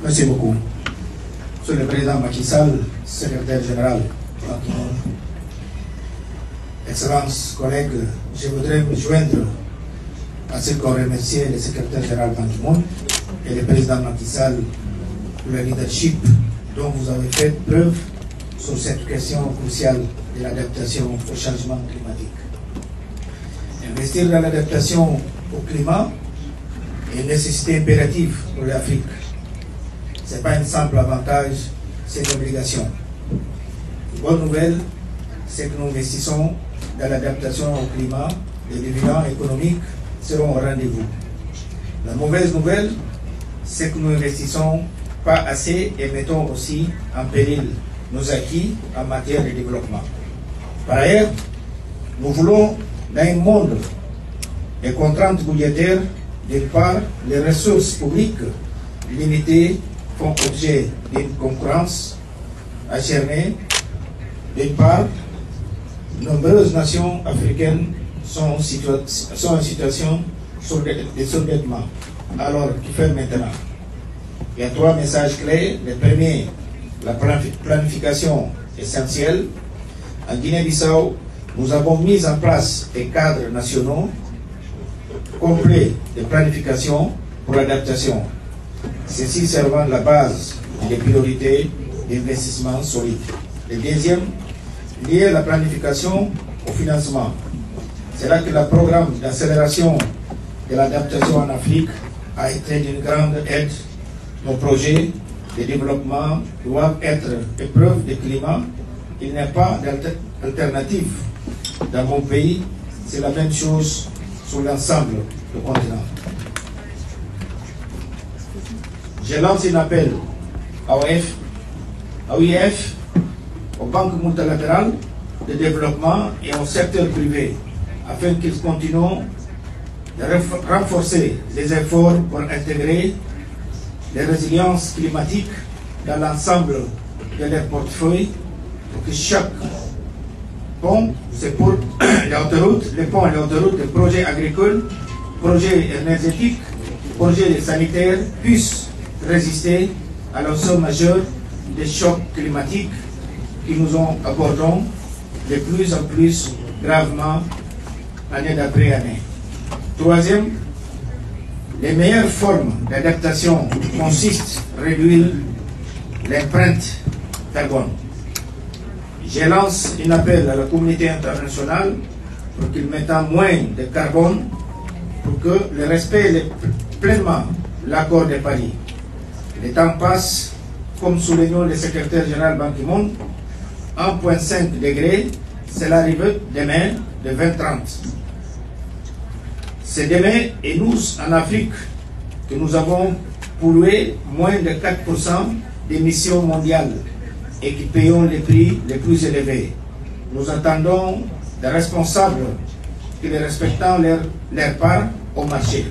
Merci beaucoup. Monsieur le Président Macky Sall, secrétaire général, Excellences, collègues, je voudrais me joindre à ceux qu'on remerciait le secrétaire général Ban Ki-moon et le président Macky Sall pour le leadership dont vous avez fait preuve sur cette question cruciale de l'adaptation au changement climatique. Investir dans l'adaptation au climat est une nécessité impérative pour l'Afrique. Ce n'est pas un simple avantage, c'est une obligation. La bonne nouvelle, c'est que nous investissons dans l'adaptation au climat, les dividendes économiques seront au rendez-vous. La mauvaise nouvelle, c'est que nous n'investissons pas assez et mettons aussi en péril nos acquis en matière de développement. Par ailleurs, nous voulons, dans un monde des contraintes budgétaires, d'une part, les ressources publiques limitées font objet d'une concurrence acharnée. D'une part, nombreuses nations africaines sont en situation de surendettement. Alors, que faire maintenant? Il y a trois messages clés. Le premier, la planification essentielle. En Guinée-Bissau, nous avons mis en place des cadres nationaux complets de planification pour l'adaptation. Ceci servant la base des priorités d'investissement solides. Le deuxième, lié à la planification au financement. C'est là que le programme d'accélération de l'adaptation en Afrique a été d'une grande aide. Nos projets de développement doivent être épreuve de climat. Il n'y a pas d'alternative. Dans mon pays, c'est la même chose sur l'ensemble du continent. Je lance un appel à l'OIF, aux banques multilatérales de développement et au secteur privé, afin qu'ils continuent de renforcer les efforts pour intégrer les résiliences climatiques dans l'ensemble de leur portefeuille, pour que chaque pont, c'est pour les autoroutes, les ponts et les autoroutes, les projets agricoles, projets énergétiques, projets sanitaires puissent résister à l'ensemble majeur des chocs climatiques qui nous abordons de plus en plus gravement année d'après année. Troisième, les meilleures formes d'adaptation consistent à réduire l'empreinte carbone. Je lance un appel à la communauté internationale pour qu'ils mettent moins de carbone pour que le respect pleinement l'accord de Paris. Le temps passe, comme soulignant le secrétaire général Ban Ki-moon, 1,5 degrés, c'est l'arrivée demain de 2030. C'est demain et nous, en Afrique, que nous avons pollué moins de 4% d'émissions mondiales et qui payons les prix les plus élevés. Nous attendons des responsables qui respectent leur part au marché.